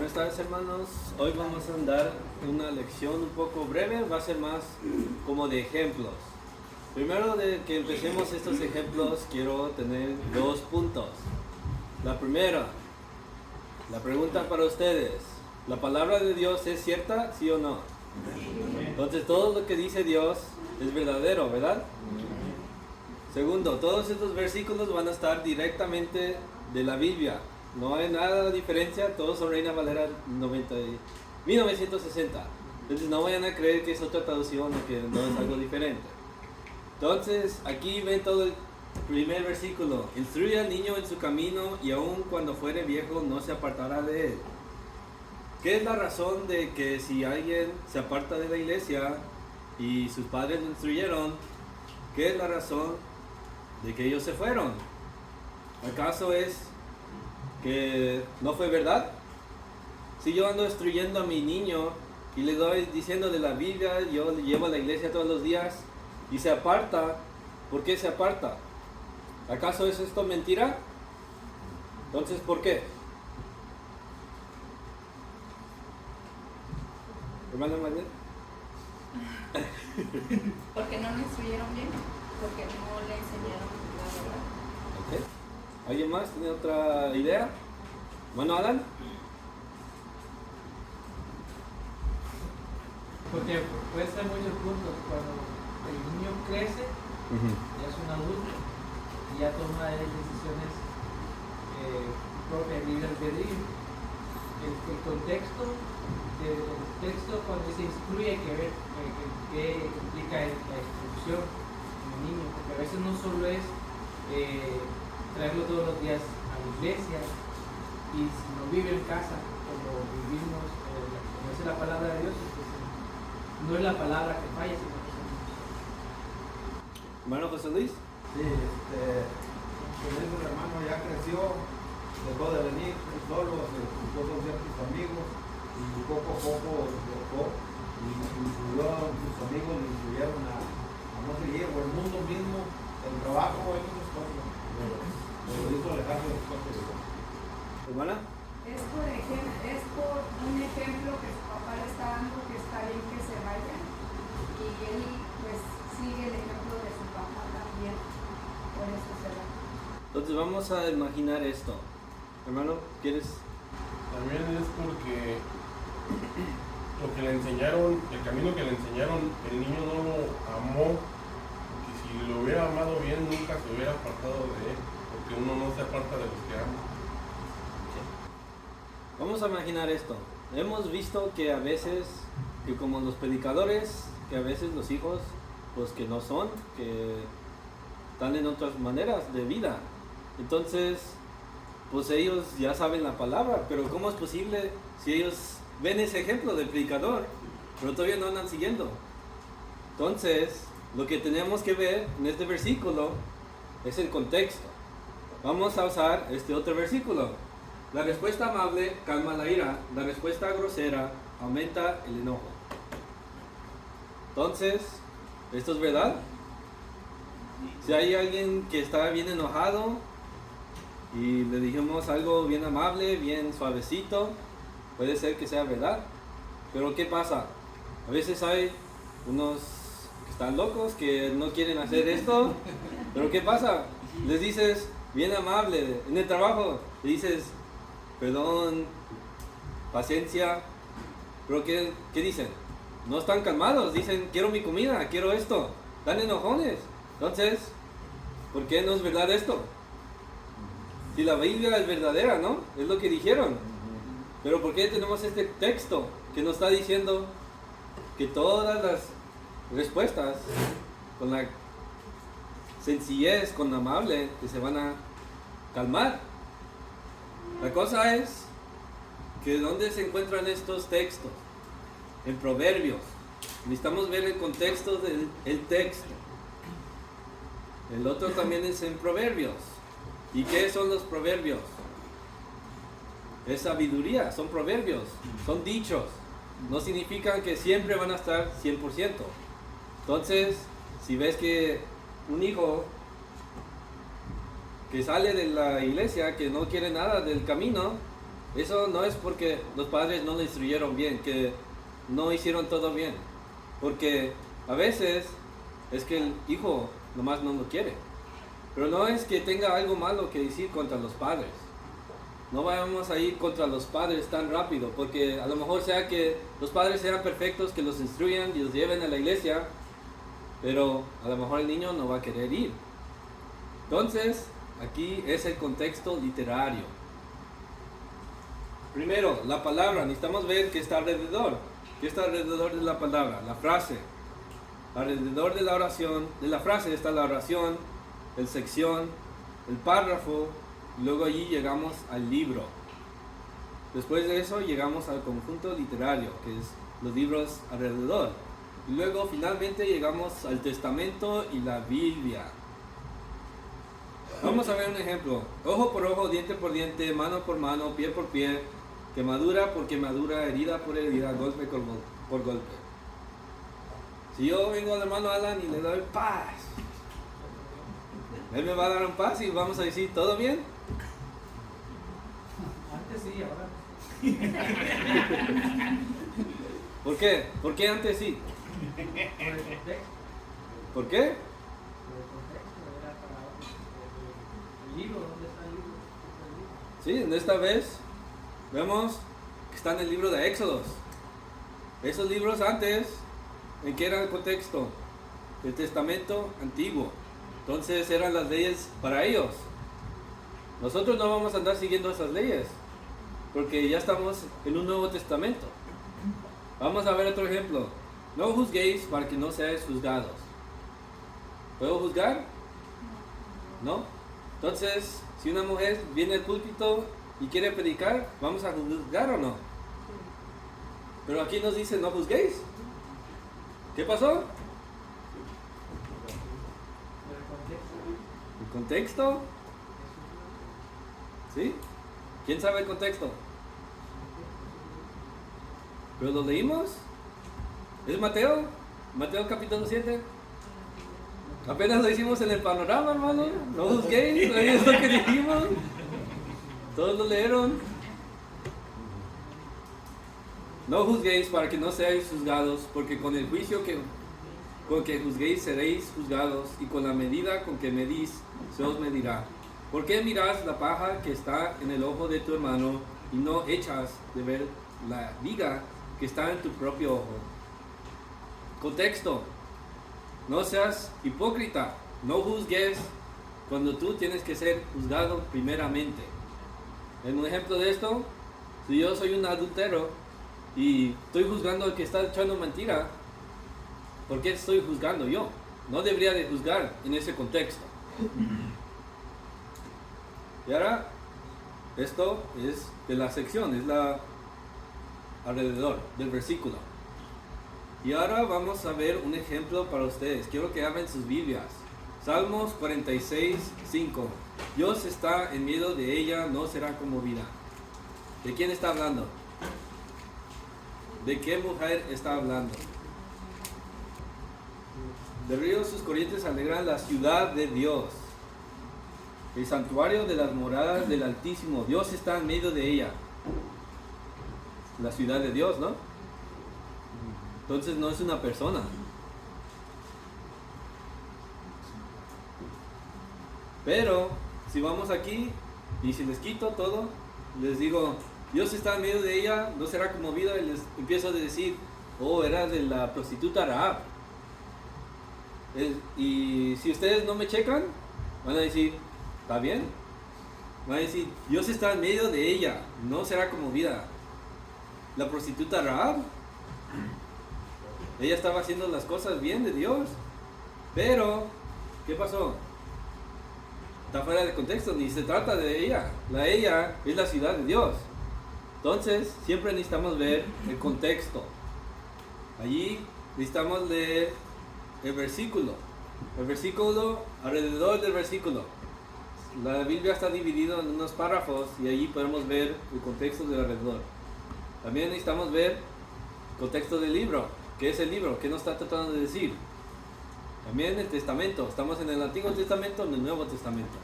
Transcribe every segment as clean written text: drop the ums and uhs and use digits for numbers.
Buenas tardes, hermanos. Hoy vamos a dar una lección un poco breve, va a ser más como de ejemplos. Primero de que empecemos estos ejemplos, quiero tener 2 puntos. La primera, la pregunta para ustedes: ¿la palabra de Dios es cierta, sí o no? Entonces todo lo que dice Dios es verdadero, ¿verdad? Segundo, todos estos versículos van a estar directamente de la Biblia. No hay nada de diferencia, todos son Reina Valera 1960. Entonces no vayan a creer que es otra traducción o que no es algo diferente. Entonces aquí ven todo el primer versículo. Instruye al niño en su camino y aun cuando fuere viejo no se apartará de él. ¿Qué es la razón de que si alguien se aparta de la iglesia y sus padres lo instruyeron, qué es la razón de que ellos se fueron? ¿Acaso es que no fue verdad? Si yo ando instruyendo a mi niño y le doy diciendo de la Biblia, yo le llevo a la iglesia todos los días y se aparta, ¿por qué se aparta? ¿Acaso es esto mentira? Entonces, ¿por qué? Hermana Manuel. Porque no lo instruyeron bien, porque no le enseñaron la verdad. Okay. ¿Alguien más tiene otra idea? Bueno, Alan. Porque puede ser muchos puntos. Cuando el niño crece, ya es un adulto y ya toma decisiones propias, libre albedrío. El contexto del texto, cuando se instruye, hay que ver qué implica la instrucción en el niño, porque a veces no solo es traerlo todos los días a la iglesia, y si no vive en casa como vivimos, como dice la palabra de Dios, entonces no es la palabra que falla, sino que son Hermano José Luis. Sí, mi hermano ya creció, dejó de venir solo, se juntó con ciertos amigos y poco a poco dejó y incluyó a sus amigos, le incluyeron a no seguir, o el mundo mismo, el trabajo, hay muchas cosas, pero lo hizo alejarse de las cosas de Dios. Hermana. Es por un ejemplo que su papá le está dando, que está bien que se vaya, y él pues sigue el ejemplo de su papá también, por eso se va. Entonces vamos a imaginar esto. Hermano, ¿quieres? También es porque lo que le enseñaron, el camino que le enseñaron, el niño no lo amó, porque si lo hubiera amado bien nunca se hubiera apartado de él, porque uno no se aparta de los que ama. Vamos a imaginar esto. Hemos visto que a veces, que como los predicadores, que a veces los hijos, pues que no son, que están en otras maneras de vida. Entonces, pues ellos ya saben la palabra, pero ¿cómo es posible si ellos ven ese ejemplo del predicador, pero todavía no andan siguiendo? Entonces, lo que tenemos que ver en este versículo es el contexto. Vamos a usar este otro versículo. La respuesta amable calma la ira, la respuesta grosera aumenta el enojo. Entonces, ¿esto es verdad? Si hay alguien que está bien enojado y le dijimos algo bien amable, bien suavecito, puede ser que sea verdad. Pero ¿qué pasa? A veces hay unos que están locos, que no quieren hacer esto, pero ¿qué pasa? Les dices bien amable, en el trabajo le dices perdón, paciencia, pero ¿qué dicen? No están calmados, dicen quiero mi comida, quiero esto, están enojones. Entonces, ¿por qué no es verdad esto? Si la Biblia es verdadera, ¿no? Es lo que dijeron. Pero ¿por qué tenemos este texto que nos está diciendo que todas las respuestas, con la sencillez, con amable, que se van a calmar? La cosa es que ¿dónde se encuentran estos textos? En Proverbios. Necesitamos ver el contexto del texto. El otro también es en Proverbios. ¿Y qué son los proverbios? Es sabiduría, son proverbios, son dichos. No significan que siempre van a estar 100%. Entonces, si ves que un hijo que sale de la iglesia, que no quiere nada del camino, Eso no es porque los padres no le instruyeron bien, que no hicieron todo bien. Porque a veces es que el hijo nomás no lo quiere. Pero no es que tenga algo malo que decir contra los padres. No vayamos a ir contra los padres tan rápido, porque a lo mejor sea que los padres sean perfectos, que los instruyan y los lleven a la iglesia, pero a lo mejor el niño no va a querer ir. Entonces, aquí es el contexto literario. Primero, la palabra, necesitamos ver qué está alrededor. ¿Qué está alrededor de la palabra? La frase. Alrededor de la oración, de la frase está la oración, el sección, el párrafo, y luego allí llegamos al libro. Después de eso llegamos al conjunto literario, que es los libros alrededor. Y luego finalmente llegamos al testamento y la Biblia. Vamos a ver un ejemplo. Ojo por ojo, diente por diente, mano por mano, pie por pie, quemadura por quemadura, herida por herida, golpe por golpe. Si yo vengo al hermano Alan y le doy paz, él me va a dar un paz y vamos a decir, ¿todo bien? Antes sí, ahora. ¿Por qué? ¿Por qué antes sí? Por el contexto. ¿Por qué? Por el contexto, era para el libro, ¿dónde está el libro? Sí, en esta vez vemos que está en el libro de Éxodos. Esos libros antes, ¿en qué era el contexto? El testamento antiguo. Entonces eran las leyes para ellos. Nosotros no vamos a andar siguiendo esas leyes, porque ya estamos en un Nuevo Testamento. Vamos a ver otro ejemplo. No juzguéis para que no seáis juzgados. ¿Puedo juzgar? ¿No? Entonces, si una mujer viene al púlpito y quiere predicar, ¿vamos a juzgar o no? Pero aquí nos dice no juzguéis. ¿Qué pasó? ¿El contexto? ¿Sí? ¿Quién sabe el contexto? ¿Pero lo leímos? ¿Es Mateo? ¿Mateo capítulo 7? Apenas lo hicimos en el panorama, hermano. No juzguéis, ahí es lo que dijimos. Todos lo leyeron. No juzguéis para que no seáis juzgados, porque con el juicio con que juzguéis seréis juzgados, y con la medida con que medís se os medirá. ¿Por qué mirás la paja que está en el ojo de tu hermano y no echas de ver la viga que está en tu propio ojo? Contexto. No seas hipócrita. No juzgues cuando tú tienes que ser juzgado primeramente. En un ejemplo de esto, si yo soy un adúltero y estoy juzgando al que está echando mentira, ¿por qué estoy juzgando yo? No debería de juzgar en ese contexto. Y ahora, esto es de la sección, es la alrededor del versículo. Y ahora vamos a ver un ejemplo para ustedes. Quiero que abran sus Biblias. Salmos 46, 5. Dios está en medio de ella, no será conmovida. ¿De quién está hablando? ¿De qué mujer está hablando? De ríos sus corrientes alegran la ciudad de Dios, el santuario de las moradas del Altísimo. Dios está en medio de ella. La ciudad de Dios, ¿no? Entonces no es una persona. Pero si vamos aquí y si les quito todo, les digo, Dios está en medio de ella, no será conmovida, y les empiezo a decir, oh, era de la prostituta Rahab. Y si ustedes no me checan, van a decir, ¿está bien? Van a decir, Dios está en medio de ella, no será conmovida. La prostituta Rahab, ella estaba haciendo las cosas bien de Dios, pero ¿qué pasó? Está fuera de contexto, ni se trata de ella. Ella es la ciudad de Dios. Entonces, siempre necesitamos ver el contexto. Allí necesitamos leer el versículo, alrededor del versículo. La Biblia está dividida en unos párrafos y allí podemos ver el contexto del alrededor. También necesitamos ver el contexto del libro. ¿Qué es el libro? ¿Qué nos está tratando de decir? También el testamento. Estamos en el Antiguo Testamento, en el Nuevo Testamento.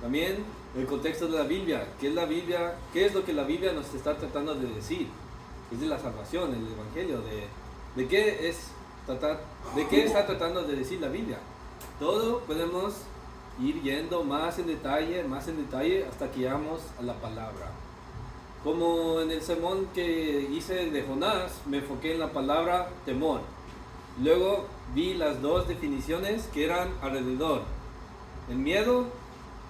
También el contexto de la Biblia. ¿Qué es la Biblia? ¿Qué es lo que la Biblia nos está tratando de decir? Es de la salvación, el Evangelio, de qué es tratar, de qué está tratando de decir la Biblia. Todo podemos ir yendo más en detalle, hasta que llegamos a la palabra. Como en el sermón que hice de Jonás, me enfoqué en la palabra temor. Luego vi las dos definiciones que eran alrededor, en miedo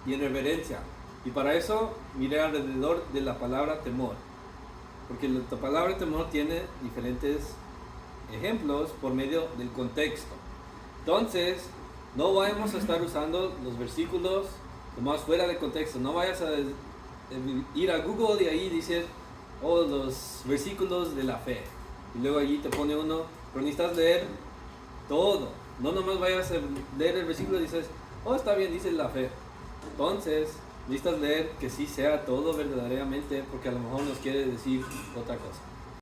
y en reverencia. Y para eso miré alrededor de la palabra temor. Porque la palabra temor tiene diferentes ejemplos por medio del contexto. Entonces, no vamos a estar usando los versículos nomás fuera de contexto. No vayas a ir a Google y ahí dices, oh, los versículos de la fe. Y luego allí te pone uno, pero necesitas leer todo. No nomás vayas a leer el versículo y dices, oh, está bien, dice la fe. Entonces, necesitas leer que sí sea todo verdaderamente, porque a lo mejor nos quiere decir otra cosa.